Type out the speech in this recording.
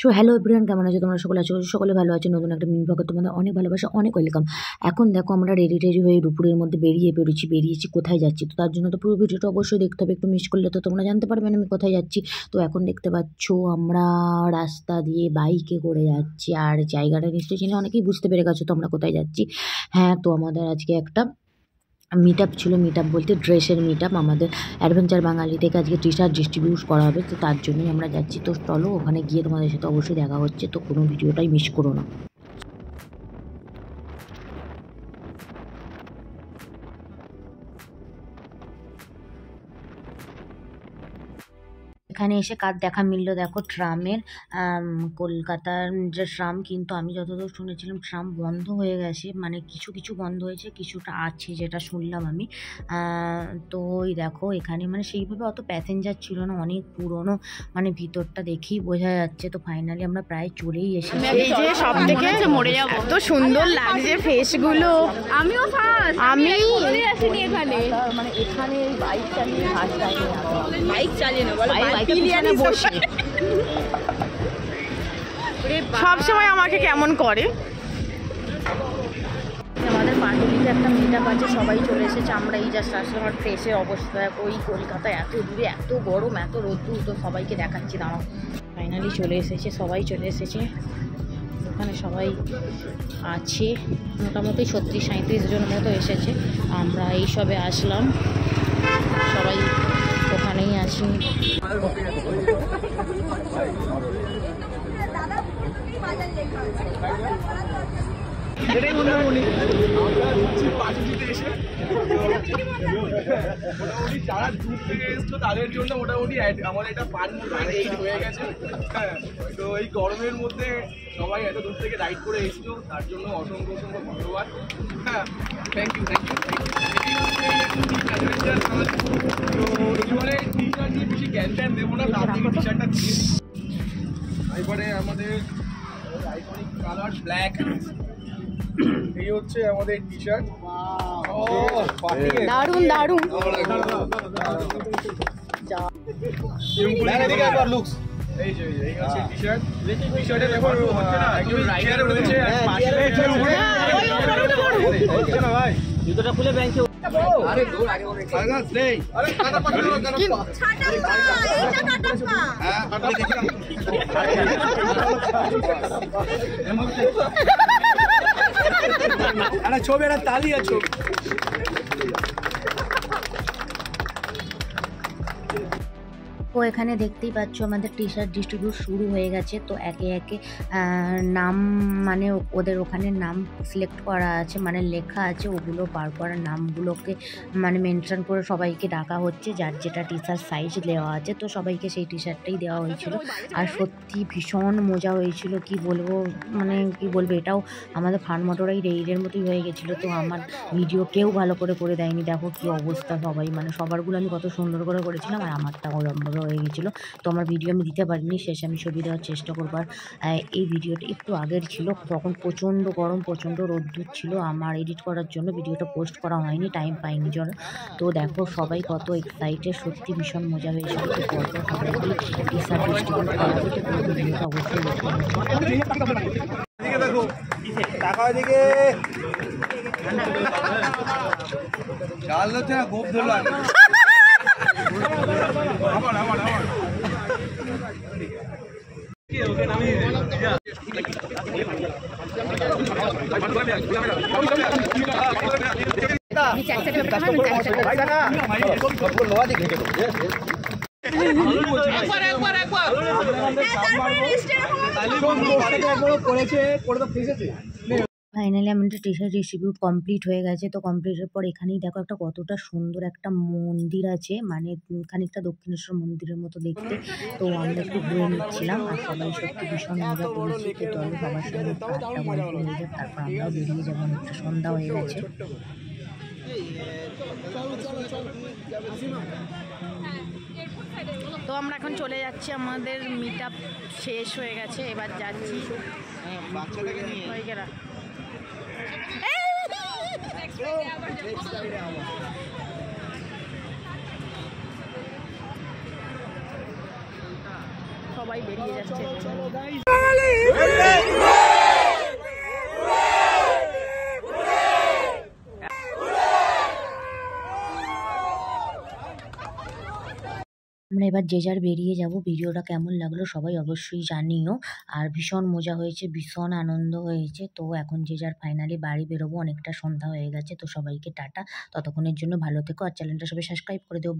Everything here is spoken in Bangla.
সো হ্যালো এভরিওয়ান, কেমন আছো তোমরা? সকলে আছো, সকলে ভালো আছে। নতুন একটা মিনি ব্লগে তোমাদের অনেক ভালোবাসা, অনেক ওয়েলকাম। এখন দেখো আমরা রেডি হয়ে দুপুরের মধ্যে বেরিয়েছি কোথায় যাচ্ছি। তো তার জন্য তো পুরো ভিডিওটা অবশ্যই দেখতে হবে, একটু মিস করলে তো তোমরা জানতে পারবে না আমি কোথায় যাচ্ছি। তো এখন দেখতে পাচ্ছ আমরা রাস্তা দিয়ে বাইকে করে যাচ্ছি, আর জায়গাটা নিশ্চয়ই চিনে অনেকেই বুঝতে পেরে গেছো তো আমরা কোথায় যাচ্ছি। হ্যাঁ, তো আমাদের আজকে একটা মিট আপ ছিল। মিট আপ বলতে ড্রেসের মিট আপ। আমাদের অ্যাডভেঞ্চার বাঙালি থেকে আজকে টি শার্ট ডিস্ট্রিবিউট করা হবে, তো তার জন্যই আমরা যাচ্ছি। তো চলো ওখানে গিয়ে তোমাদের সাথে অবশ্যই দেখা হচ্ছে, তো কোনো ভিডিওটাই মিস করো না। এখানে এসে কার দেখা মিললো দেখো, ট্রামের। কলকাতার যে ট্রাম, কিন্তু আমি যতদূর শুনেছিলাম ট্রাম বন্ধ হয়ে গেছে, মানে কিছু কিছু বন্ধ হয়েছে, কিছুটা আছে যেটা শুনলাম আমি। তো ওই দেখো এখানে মানে সেইভাবে অত প্যাসেঞ্জার ছিল না, অনেক পুরনো, মানে ভিতরটা দেখেই বোঝা যাচ্ছে। তো ফাইনালি আমরা প্রায় চলেই এসেছি। এই যে সব থেকে মরে যাবো, এত সুন্দর লাগছে ফেসগুলো। আমিও আমি আসিনি এখানে, মানে এখানে বাইক চালিয়ে বাইক চালিয়ে না বলো, বসে সব সময় আমাকে কেমন করে। আমাদের পাটুলিতে একটা মিট আপ আছে, সবাই চলে এসেছে। আমরা এই জাস্ট আসলে আমার ফ্রেশের অবস্থা ওই কলকাতায় এত দূরে এত গরম এত রোদ্দুর, তো সবাইকে দেখাচ্ছি দাঁড়াও। ফাইনালি চলে এসেছে, সবাই চলে এসেছে। ওখানে সবাই আছে, মোটামুটি 36-37 জন মতো এসেছে। আমরা এই সবে আসলাম, সবাই ওখানেই আছি। এটাই মোটামুটি পাঁচুটিতে এসে মোটামুটি যারা দূর থেকে এসছো তাদের জন্য মোটামুটি আমাদের এটা ফান রাইড হয়ে গেছে। হ্যাঁ, তো এই গরমের মধ্যে সবাই এত দূর থেকে রাইড করে এসছো, তার জন্য অসংখ্য ধন্যবাদ। হ্যাঁ, থ্যাংক ইউ। তো জীবনে টি শার্ট নিয়ে বেশি জ্ঞান দেবো না, তার থেকে টি শার্টটা দিয়ে এবারে আমাদের আইকনিক কালার ব্ল্যাক, এই হচ্ছে আমাদের টি শার্ট। দারুন দারুন। এই যে এই হচ্ছে টি শার্ট। টি শার্টের ব্যাপার হচ্ছে না, একজন রাইডার রয়েছে আর পাশে না ভাই, জুতোটা খুলে বেঞ্চে। আরে দূর আগে ওরে কাগজ নেই, আরে কাটা পাঠানো ছাটা এটা কাটা। হ্যাঁ কাটা দেখলাম। আরে ছবি একটা তালি আছে। তো এখানে দেখতেই পাচ্ছ আমাদের টি শার্ট ডিস্ট্রিবিউট শুরু হয়ে গেছে। তো একে একে নাম, মানে ওদের ওখানে নাম সিলেক্ট করা আছে, মানে লেখা আছে, ওগুলো বারবার নামগুলোকে মানে মেনশন করে সবাইকে ডাকা হচ্ছে, যার যেটা টি শার্ট সাইজ দেওয়া আছে। তো সবাইকে সেই টি শার্টটাই দেওয়া হয়েছিল, আর সত্যি ভীষণ মজা হয়েছিল। কি বলবো, এটাও আমাদের ফান মোটরাই রেইডের মতোই হয়ে গেছিলো। তো আমার ভিডিও কেউ ভালো করে দেয়নি, দেখো কি অবস্থা সবাই, মানে সবারগুলো আমি কত সুন্দর করে করেছিলাম, আর আমারটা ওরমভাবে হয়ে গেছিলো। তো আমার ভিডিও আমি দিতে পারিনি, শেষে আমি ছবি দেওয়ার চেষ্টা করবো। আর এই ভিডিওটা একটু আগের ছিল, তখন প্রচণ্ড গরম, প্রচণ্ড রোদ্দুর ছিল, আমার এডিট করার জন্য ভিডিওটা পোস্ট করা হয়নি, টাইম পাইনি জন্য। তো দেখো সবাই কত এক্সাইটেড, সত্যি ভীষণ মজা হয়েছিল। তো পরপর সবাইকে টি শার্ট ডিস্ট্রিবিউট করা হবে, তো পুরো ভিডিওটা অবশ্যই দেখতে হবে। ফাইনালি আমাদের টি শার্ট ডিস্ট্রিবিউট কমপ্লিট হয়ে গেছে। তো কমপ্লিটের পর এখানেই দেখো একটা কতটা সুন্দর একটা মন্দির আছে, মানে খানিকটা দক্ষিণেশ্বর মন্দিরের মতো দেখতে। তো আমরা একটু ঘুরে নিচ্ছিলাম, আর সবাই সত্যি ভীষণ মজা করেছি। তো চলো সবার সঙ্গে একটু আড্ডা গল্প হয়ে যাক, তারপর আমরাও বেরিয়ে যাবো, অনেকটা সন্ধ্যা হয়ে গেছে। তো আমরা এখন চলে যাচ্ছি, আমাদের মিট আপ শেষ হয়ে গেছে, এবার যাচ্ছি সবাই বেরিয়ে যাচ্ছে। এবার যে যার বেরিয়ে যাব। ভিডিওটা কেমন লাগলো সবাই অবশ্যই জানিও। আর ভীষণ মজা হয়েছে, ভীষণ আনন্দ হয়েছে। তো এখন যে যার ফাইনালি বাড়ি বেরোবো, অনেকটা সন্ধ্যা হয়ে গেছে। তো সবাইকে টাটা, ততক্ষণের জন্য ভালো থেকো আর চ্যানেলটা সবাই সাবস্ক্রাইব করে দিও।